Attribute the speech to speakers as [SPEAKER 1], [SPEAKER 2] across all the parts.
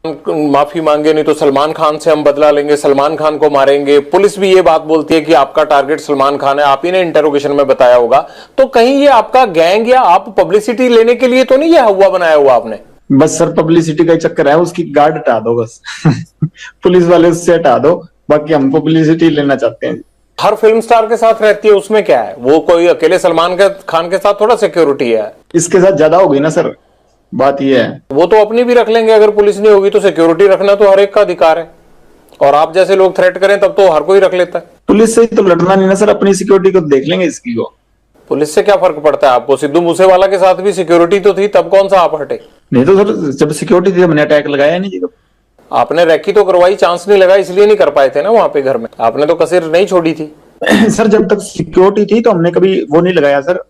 [SPEAKER 1] माफी मांगे नहीं तो सलमान खान से हम बदला लेंगे, सलमान खान को मारेंगे। पुलिस भी ये बात बोलती है कि आपका टारगेट सलमान खान है, आप ही ने इंटरोगेशन में बताया होगा। तो कहीं ये आपका गैंग या आप पब्लिसिटी लेने के लिए तो नहीं ये हुआ बनाया हुआ आपने?
[SPEAKER 2] बस सर पब्लिसिटी का चक्कर है, उसकी गार्ड हटा दो बस। पुलिस वाले उससे हटा दो, बाकी हम पब्लिसिटी लेना चाहते हैं।
[SPEAKER 1] हर फिल्म स्टार के साथ रहती है, उसमें क्या है? वो कोई अकेले सलमान खान के साथ थोड़ा सिक्योरिटी है।
[SPEAKER 2] इसके साथ ज्यादा हो गई ना सर, बात ये है।
[SPEAKER 1] वो तो अपनी भी रख लेंगे, अगर पुलिस नहीं होगी तो सिक्योरिटी रखना तो हर एक का अधिकार है। और आप जैसे लोग थ्रेट करें तब तो हर कोई रख लेता है।
[SPEAKER 2] पुलिस से ही तो लड़ना नहीं ना सर, अपनी सिक्योरिटी को देख लेंगे इसकी को।
[SPEAKER 1] पुलिस से क्या फर्क पड़ता है आपको? सिद्धू मूसेवाला के साथ भी सिक्योरिटी तो थी, तब कौन सा आप हटे?
[SPEAKER 2] नहीं तो सर जब सिक्योरिटी थी हमने अटैक लगाया नहीं जी।
[SPEAKER 1] आपने रैकी तो करवाई, चांस नहीं लगा, इसलिए नहीं कर पाए थे ना वहां पे घर में। आपने तो कसर नहीं छोड़ी थी।
[SPEAKER 2] सर जब तक सिक्योरिटी थी तो हमने कभी वो नहीं लगाया सर।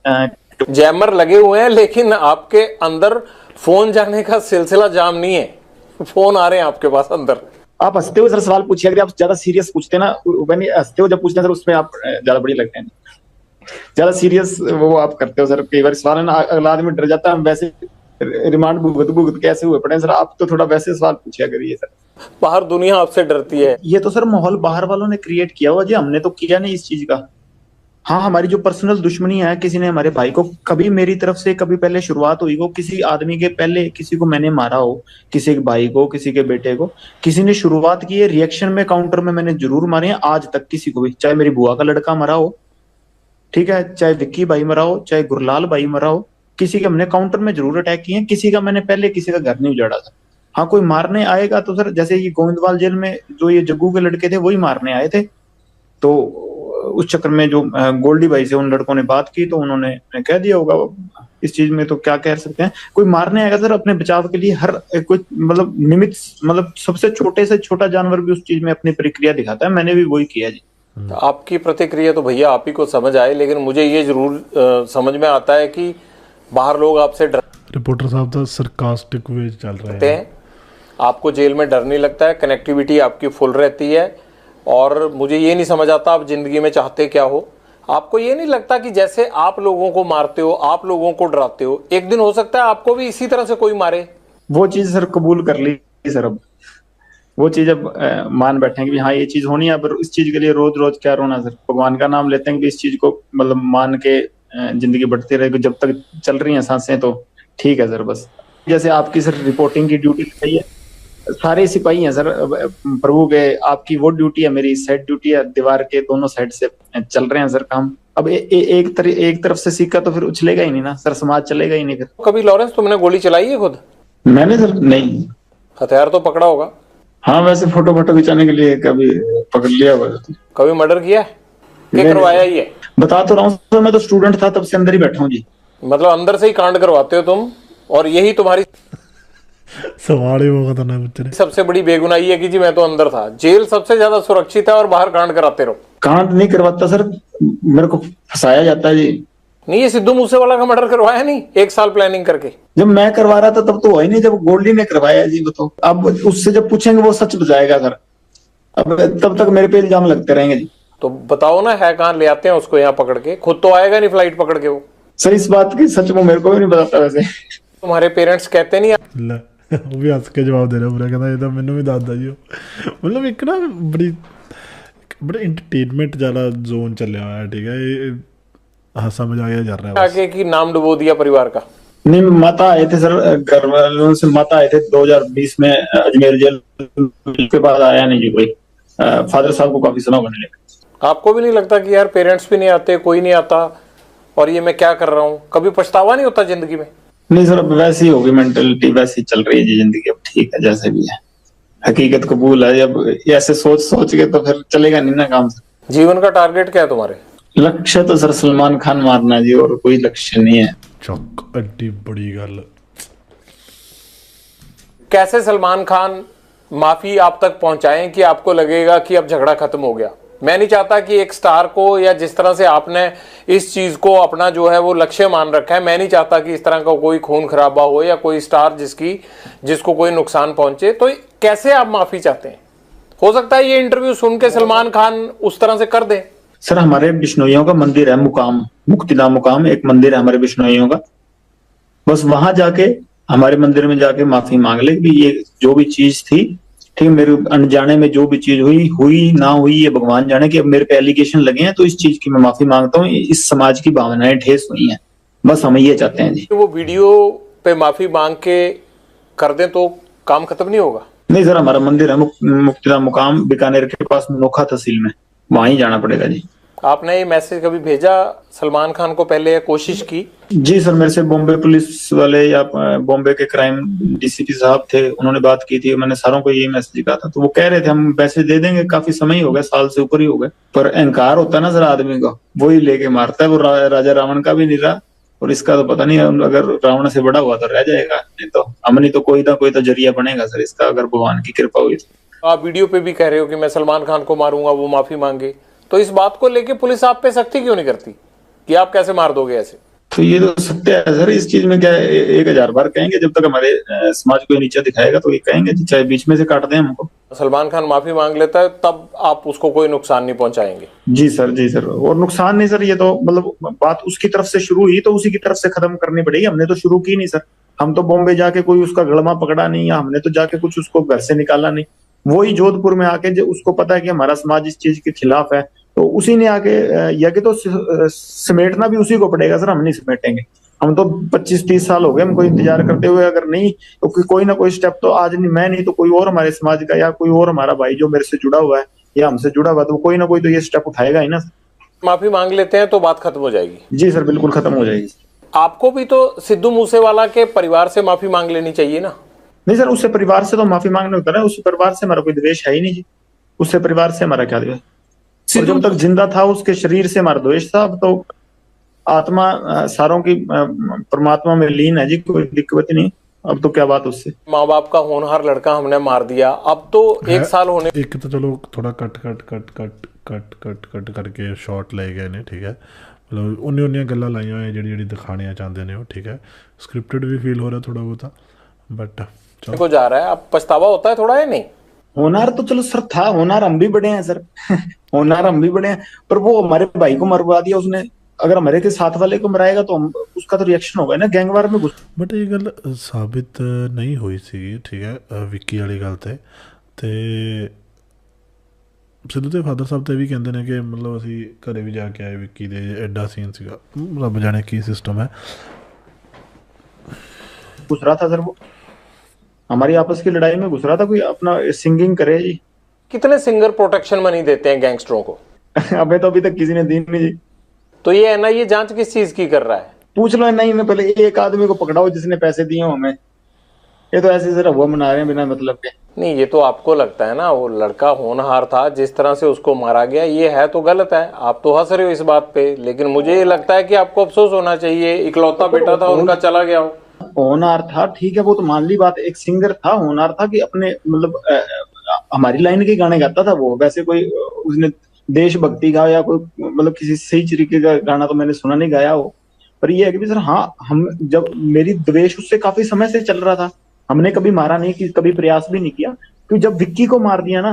[SPEAKER 1] जैमर लगे हुए हैं, लेकिन आपके अंदर फोन जाने का सिलसिला जाम नहीं है। फोन आ रहे हैं आपके पास अंदर।
[SPEAKER 2] आप हंसते हो सर सवाल पूछिए, अगर आप ज्यादा सीरियस पूछते ना, हंसते हो जब पूछते हैं सर उसमें आप ज्यादा बड़ी लगते हैं। ज्यादा सीरियस वो आप करते हो सर, कई बार सवाल है ना अगला आदमी डर जाता है। हम वैसे रिमांड भुगत भुगत कैसे हुए पड़े सर, आप तो थोड़ा वैसे सवाल पूछिया करिए सर।
[SPEAKER 1] बाहर दुनिया आपसे डरती है।
[SPEAKER 2] ये तो सर माहौल बाहर वालों ने क्रिएट किया हुआ जी, हमने तो किया नहीं इस चीज का। हाँ हमारी जो पर्सनल दुश्मनी है, किसी ने हमारे भाई को कभी मेरी तरफ से कभी पहले शुरुआत हुई हो, किसी आदमी के पहले किसी को मैंने मारा हो, किसी के भाई को, किसी के बेटे को, किसी ने शुरुआत की है, रिएक्शन में काउंटर में मैंने जरूर मारे हैं। आज तक किसी को भी, चाहे मेरी बुआ का लड़का मरा हो, ठीक है, चाहे विक्की भाई मरा हो, चाहे गुरलाल भाई मरा हो, किसी के हमने काउंटर में जरूर अटैक किए हैं। किसी का मैंने पहले किसी का घर नहीं उजाड़ा था। हाँ कोई मारने आएगा तो सर जैसे ये गोविंदवाल जेल में जो ये जग्गू के लड़के थे वही मारने आए थे, तो उस चक्कर में जो गोल्डी भाई से उन लड़कों ने बात की तो उन्होंने कह दिया होगा। इस चीज में तो क्या कह सकते हैं, कोई मारने आएगा सर अपने बचाव के लिए हर कोई मतलब निमित्त, मतलब सबसे छोटे से छोटा जानवर भी उस चीज में अपनी प्रक्रिया दिखाता है। मैंने भी वही किया जी।
[SPEAKER 1] आपकी प्रतिक्रिया तो भैया आप ही को समझ आए, लेकिन मुझे ये जरूर समझ में आता है कि बाहर लोग आपसे डर।
[SPEAKER 3] रिपोर्टर साहब तो सरकास्टिक वे चल रहे हैं।
[SPEAKER 1] आपको जेल में डर नहीं लगता है, कनेक्टिविटी आपकी फुल रहती है। और मुझे ये नहीं समझ आता आप जिंदगी में चाहते क्या हो। आपको ये नहीं लगता कि जैसे आप लोगों को मारते हो, आप लोगों को डराते हो, एक दिन हो सकता है आपको भी इसी तरह से कोई मारे? वो
[SPEAKER 2] चीज सर कबूल कर ली सर, अब वो चीज अब मान बैठे कि हाँ ये चीज होनी है। अब इस चीज के लिए रोज रोज क्या रोना सर, भगवान का नाम लेते हैं कि इस चीज को मतलब मान के जिंदगी बढ़ती रहेगी। जब तक चल रही हैं सांसें तो ठीक है सर। बस जैसे आपकी सर रिपोर्टिंग की ड्यूटी सही है, सारे सिपाही हैं सर प्रभु के, आपकी वो ड्यूटी है, मेरी साइड ड्यूटी है, दीवार के दोनों साइड से चल रहे हैं सर काम। अब एक तरफ से सिक्का तो फिर उछलेगा ही नहीं ना सर, समाज चलेगा ही नहीं फिर।
[SPEAKER 1] कभी लॉरेंस तुमने गोली चलाई है खुद?
[SPEAKER 2] मैंने सर नहीं।
[SPEAKER 1] हथियार तो पकड़ा होगा?
[SPEAKER 2] हाँ वैसे फोटो खिंचाने के लिए कभी पकड़ लिया हुआ।
[SPEAKER 1] कभी मर्डर किया है? क्या करवाया ही है?
[SPEAKER 2] बता तो रहा हूँ सर, मैं तो स्टूडेंट था तब से अंदर ही बैठा हूँ जी।
[SPEAKER 1] मतलब अंदर से ही कांड करवाते हो तुम, और यही तुम्हारी
[SPEAKER 3] सवाल ही वो करना है।
[SPEAKER 1] सबसे बड़ी बेगुनाही है कि जी मैं तो अंदर था। जेल सबसे ज्यादा सुरक्षित है और बाहर कांड कराते रहो।
[SPEAKER 2] कांड नहीं करवाता सर, मेरे को फंसाया जाता है जी।
[SPEAKER 1] नहीं, ये सिद्धू मूसेवाला का मर्डर करवाया नहीं 1 साल प्लानिंग करके?
[SPEAKER 2] जब मैं करवा रहा था तब तो हुआ ही नहीं, जब गोल्डी ने करवाया जी वो तो। अब उससे जब पूछेंगे वो सच बताएगा सर, अब तब तक मेरे पे इल्जाम लगते रहेंगे जी।
[SPEAKER 1] तो बताओ ना है कहाँ, ले आते हैं उसको यहाँ पकड़ के। खुद तो आएगा नहीं फ्लाइट पकड़ के वो।
[SPEAKER 2] सर इस बात की सच वो मेरे को भी नहीं बताता वैसे।
[SPEAKER 1] तुम्हारे पेरेंट्स कहते नहीं?
[SPEAKER 3] वो भी हंस के जवाब दे रहा पूरा, कहता ये तो मैंने भी दादा जी मतलब एक ना बड़ा एंटरटेनमेंट वाला जोन चल रहा है, ठीक है। हाँ समझ आ गया जा रहा है
[SPEAKER 1] आगे की नाम डुबो दिया परिवार का।
[SPEAKER 2] नहीं माता आए थे सर, घर वालों से माता आए थे 2020 में अजमेर जेल के बाद आया नहीं जी कोई। फादर साहब को काफी सुना होने लगा।
[SPEAKER 1] आपको भी नहीं लगता कि यार पेरेंट्स भी नहीं आते, कोई नहीं आता, और ये मैं क्या कर रहा हूँ? कभी पछतावा नहीं होता जिंदगी में?
[SPEAKER 2] नहीं सर अब वैसी होगी मेंटेलिटी, वैसी चल रही है जी जिंदगी। अब ठीक है जैसे भी है, हकीकत कबूल है। अब ऐसे सोच के तो फिर चलेगा नहीं ना काम सर।
[SPEAKER 1] जीवन का टारगेट क्या है तुम्हारे?
[SPEAKER 2] लक्ष्य तो सर सलमान खान मारना जी, और कोई लक्ष्य नहीं है।
[SPEAKER 3] चौक अड्डी बड़ी गल।
[SPEAKER 1] कैसे सलमान खान माफी आप तक पहुंचाएं कि आपको लगेगा कि अब झगड़ा खत्म हो गया? मैं नहीं चाहता कि एक स्टार को, या जिस तरह से आपने इस चीज को अपना जो है वो लक्ष्य मान रखा है, मैं नहीं चाहता कि इस तरह का कोई खून खराबा हो या कोई स्टार जिसको कोई नुकसान पहुंचे। तो कैसे आप माफी चाहते हैं? हो सकता है ये इंटरव्यू सुन के सलमान खान उस तरह से कर दे।
[SPEAKER 2] सर हमारे बिश्नोइयों का मंदिर है मुकाम, मुक्तिधाम मुकाम एक मंदिर है हमारे बिश्नोइयों का। बस वहां जाके हमारे मंदिर में जाके माफी मांग ले कि ये जो भी चीज थी, ठीक, मेरे अनजाने में जो भी चीज हुई हुई ना हुई ये भगवान जाने, कि अब मेरे पे एलिगेशन लगे हैं तो इस चीज की मैं माफी मांगता हूँ, इस समाज की भावनाएं ठेस हुई हैं, बस हम ये चाहते हैं जी।
[SPEAKER 1] वो वीडियो पे माफी मांग के कर दें तो काम खत्म नहीं होगा?
[SPEAKER 2] नहीं सर, हमारा मंदिर है मुक्तिधाम मुकाम बीकानेर के पास नोखा तहसील में, वहां ही जाना पड़ेगा जी।
[SPEAKER 1] आपने ये मैसेज कभी भेजा सलमान खान को पहले या कोशिश की?
[SPEAKER 2] जी सर, मेरे से बॉम्बे पुलिस वाले या बॉम्बे के क्राइम डीसीपी साहब थे, उन्होंने बात की थी, मैंने सारों को यही मैसेज कहा था, तो वो कह रहे थे हम मैसेज दे देंगे, काफी समय ही हो गया, साल से ऊपर ही हो गए, पर अहंकार होता है ना सर आदमी का, वो ही लेके मारता है। वो राजा रावण का भी नहीं रहा, और इसका तो पता नहीं, अगर रावण से बड़ा हुआ तो रह जाएगा, नहीं तो हमने तो कोई ना कोई तो जरिया बनेगा सर इसका, अगर भगवान की कृपा हुई तो।
[SPEAKER 1] आप वीडियो पे भी कह रहे हो कि मैं सलमान खान को मारूंगा, वो माफी मांगे, तो इस बात को लेके पुलिस आप पे सख्ती क्यों नहीं करती कि आप कैसे मार दोगे ऐसे?
[SPEAKER 2] तो ये तो सत्य है सर, इस चीज में क्या है, 1000 बार कहेंगे, जब तक हमारे समाज को नीचा दिखाएगा तो ये कहेंगे, चाहे बीच में से काट दें हमको।
[SPEAKER 1] सलमान खान माफी मांग लेता है तब आप उसको कोई नुकसान नहीं पहुंचाएंगे?
[SPEAKER 2] जी सर, जी सर, और नुकसान नहीं सर, ये तो मतलब बात उसकी तरफ से शुरू हुई तो उसी की तरफ से खत्म करनी पड़ेगी, हमने तो शुरू की नहीं सर, हम तो बॉम्बे जाके कोई उसका गड़मा पकड़ा नहीं, या हमने तो जाके कुछ उसको घर से निकाला नहीं, वही जोधपुर में आके जो उसको पता है कि हमारा समाज इस चीज के खिलाफ है, तो उसी ने आके यज्ञ तो समेटना भी उसी को पड़ेगा सर, हम नहीं समेटेंगे। हम तो 25-30 साल हो गए हमको इंतजार करते हुए, अगर नहीं तो कोई ना कोई स्टेप तो आज नहीं, मैं नहीं तो कोई और हमारे समाज का या कोई और हमारा भाई जो मेरे से जुड़ा हुआ है या हमसे जुड़ा हुआ है, तो कोई ना कोई तो ये स्टेप उठाएगा ही ना।
[SPEAKER 1] माफी मांग लेते हैं तो बात खत्म हो जाएगी?
[SPEAKER 2] जी सर, बिल्कुल खत्म हो जाएगी।
[SPEAKER 1] आपको भी तो सिद्धू मूसेवाला के परिवार से माफी मांग लेनी चाहिए ना?
[SPEAKER 2] नहीं सर, उससे परिवार से तो माफी मांगने होता है, उससे परिवार से हमारा कोई द्वेष है ही नहीं जी, उससे परिवार से हमारा क्या द्वेष, और जब तक जिंदा था उसके शरीर से हमारा द्वेष था, अब तो आत्मा सारों की परमात्मा में लीन है जी, कोई दिक्कत नहीं, अब तो क्या बात उससे।
[SPEAKER 1] माँ बाप का होनहार लड़का हमने मार दिया, अब तो 1 साल होने,
[SPEAKER 3] एक तो चलो थोड़ा cut cut cut cut cut cut cut करके शॉट ले गए ने, ठीक है, मतलब उन्नी गल्लां लाइयां होई जेह्ड़ी दिखानियां चाहते ने, ठीक है, स्क्रिप्टेड भी फील हो रहा थोड़ा बहुता, बट चलो
[SPEAKER 1] को जा रहा है, अब पछतावा होता है थोड़ा या नहीं?
[SPEAKER 2] होनार तो चलो सर था, होनार हम भी बड़े हैं सर होनार हम भी बड़े हैं, पर वो हमारे भाई को मरवा दिया उसने, अगर हमारे के साथ वाले को मराएगा तो हम उसका तो रिएक्शन होगा ना, गैंगवार में घुस।
[SPEAKER 3] बट ये गल साबित नहीं हुई सी, ठीक है, विक्की वाली गल ते सिद्धू ਦੇ ਫਾਦਰ ਸਾਹਿਬ ਤੇ ਵੀ ਕਹਿੰਦੇ ਨੇ ਕਿ ਮਤਲਬ ਅਸੀਂ ਘਰੇ ਵੀ ਜਾ ਕੇ ਆਏ ਵਿੱਕੀ ਦੇ, ਐਡਾ ਸੀਨ ਸੀਗਾ, ਰੱਬ ਜਾਣੇ ਕੀ ਸਿਸਟਮ ਹੈ।
[SPEAKER 2] घुस रहा था सर, वो हमारी आपस की लड़ाई में घुस रहा था, कोई अपना सिंगिंग करे जी।
[SPEAKER 1] कितने सिंगर प्रोटेक्शन मनी देते हैं गैंगस्टरों को?
[SPEAKER 2] अबे तो अभी तक किसी ने दी नहीं जी।
[SPEAKER 1] तो ये एनआईए जांच किस चीज की कर रहा है?
[SPEAKER 2] पूछ लो नहीं में, पहले एक आदमी को पकड़ाओ जिसने पैसे दिए हमें, ये तो ऐसे जरा हुआ मना रहे हैं बिना मतलब के।
[SPEAKER 1] नहीं, ये तो आपको लगता है ना, वो लड़का होनहार था, जिस तरह से उसको मारा गया ये है तो गलत है, आप तो हंस रहे हो इस बात पे, लेकिन मुझे ये लगता है कि आपको अफसोस होना चाहिए, इकलौता बेटा था उनका चला गया हो।
[SPEAKER 2] होनहार था, ठीक है, वो तो मान ली बात, एक सिंगर था, होनहार था कि अपने मतलब हमारी लाइन के गाने गाता था वो, वैसे कोई उसने देशभक्ति का या कोई मतलब किसी सही तरीके का गाना तो मैंने सुना नहीं गाया हो, पर ये है कि सर हाँ, हम जब मेरी द्वेष उससे काफी समय से चल रहा था, हमने कभी मारा नहीं, कि कभी प्रयास भी नहीं किया, क्योंकि जब विक्की को मार दिया ना,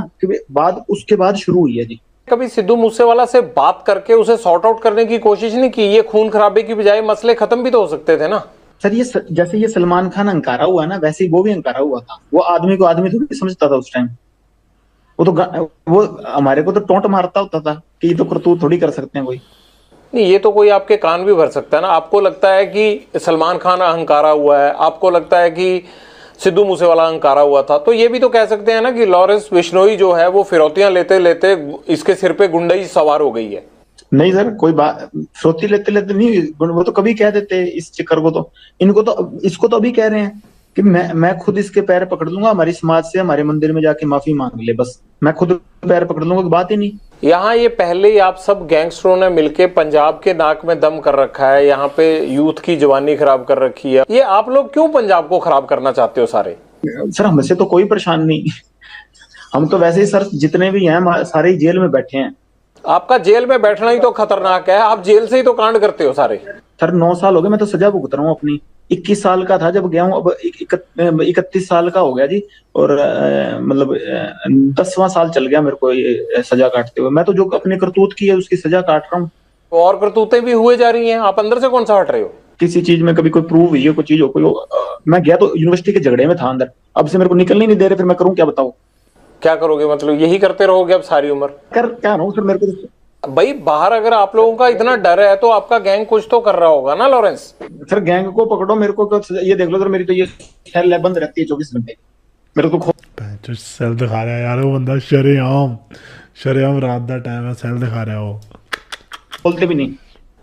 [SPEAKER 2] बाद उसके बाद शुरू हुई है जी।
[SPEAKER 1] कभी सिद्धू मूसेवाला से बात करके उसे सॉर्ट आउट करने की कोशिश नहीं की? ये खून खराबे की बजाय मसले खत्म भी तो हो सकते थे ना।
[SPEAKER 2] सर ये जैसे ये सलमान खान अंकारा हुआ ना, वैसे ही वो भी अंकारा हुआ था, वो आदमी को आदमी थोड़ी समझता था उस टाइम, वो हमारे को तो टोंट मारता होता था कि ये तो करतूत थोड़ी कर सकते हैं कोई।
[SPEAKER 1] नहीं, ये तो कोई आपके कान भी भर सकता है ना। आपको लगता है कि सलमान खान अहंकारा हुआ है, आपको लगता है कि सिद्धू मूसेवाला अहंकारा हुआ था, तो ये भी तो कह सकते हैं ना कि लॉरेंस बिश्नोई जो है वो फिरौतियां लेते लेते इसके सिर पे गुंडई सवार हो गई है।
[SPEAKER 2] नहीं सर, कोई बात फिरौती लेते लेते नहीं, वो तो कभी कह देते इस चक्कर को, तो इनको तो इसको तो अभी कह रहे हैं कि मैं खुद इसके पैर पकड़ लूंगा, हमारी समाज से हमारे मंदिर में जाके माफी मांग ले, बस मैं खुद पैर पकड़ लूंगा, बात ही नहीं।
[SPEAKER 1] यहाँ ये पहले ही आप सब गैंगस्टरों ने मिलके पंजाब के नाक में दम कर रखा है, यहाँ पे यूथ की जवानी खराब कर रखी है, ये आप लोग क्यों पंजाब को खराब करना चाहते हो सारे?
[SPEAKER 2] सर हमसे तो कोई परेशान नहीं, हम तो वैसे ही सर जितने भी हैं सारे जेल में बैठे हैं।
[SPEAKER 1] आपका जेल में बैठना ही तो खतरनाक है, आप जेल से ही तो कांड करते हो सारे।
[SPEAKER 2] सर 9 साल हो गए, मैं तो सजा भुगत रहा हूँ अपनी, 21 साल का था जब गया हूँ, अब 31 साल का हो गया जी, और मतलब 10वां साल चल गया मेरे को ये सजा काटते हुए। मैं तो जो अपने करतूत की है उसकी सजा काट रहा हूँ।
[SPEAKER 1] और करतूतें भी हुए जा रही हैं, आप अंदर से कौन सा हट रहे हो?
[SPEAKER 2] किसी चीज में कभी कोई प्रूव हुई है कोई चीज हो मैं गया तो यूनिवर्सिटी के झगड़े में था अंदर, अब से मेरे को निकलने नहीं दे रहे, फिर मैं करूं क्या बताओ?
[SPEAKER 1] क्या करोगे, मतलब यही करते रहोगे अब सारी उम्र?
[SPEAKER 2] कर क्या रहा हूँ फिर, मेरे को
[SPEAKER 1] भाई बाहर अगर आप लोगों का इतना डर है तो आपका गैंग कुछ तो कर रहा होगा ना लॉरेंस?
[SPEAKER 2] फिर गैंग को पकड़ो, मेरे को तो ये देख लो सर, मेरी तो ये सेल बंद रहती है 24 घंटे, मेरे को
[SPEAKER 3] जो सेल दिखा रहा है यार वो बंदा, शरेआम रात का टाइम है, सेल दिखा रहा है वो।
[SPEAKER 2] खोलते भी नहीं।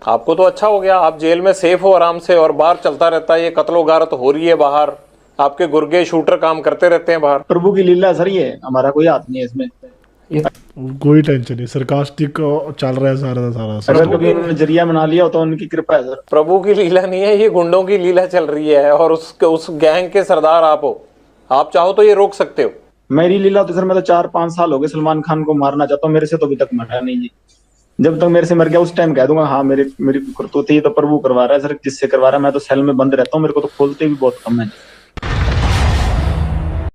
[SPEAKER 1] आपको तो अच्छा हो गया, आप जेल में सेफ हो आराम से, और बाहर चलता रहता है ये कत्लो गारत हो रही है बाहर, आपके गुर्गे शूटर काम करते रहते हैं बाहर।
[SPEAKER 2] प्रभु की लीला सर, ये हमारा कोई हाथ नहीं है इसमें।
[SPEAKER 3] कोई टेंशन नहीं, सरकास्टिक चल रहा है सारा का सारा।
[SPEAKER 2] अगर कभी उन्होंने जरिया बना लिया हो तो उनकी कृपा है सर।
[SPEAKER 1] प्रभु की लीला नहीं है, ये गुंडों की लीला चल रही है, और उस गैंग के सरदार आप हो। आप चाहो तो ये रोक सकते हो।
[SPEAKER 2] मेरी लीला तो सर, मैं तो 4-5 साल हो गए सलमान खान को मारना चाहता हूँ, मेरे से तो अभी तक मरा नहीं जी। जब तक मेरे से मर गया उस टाइम कह दूंगा हाँ मेरी करतूत ही तो प्रभु करवा रहा है सर, जिससे करवा रहा है। मैं तो सेल में बंद रहता हूँ, मेरे को तो खोलते भी बहुत कम है।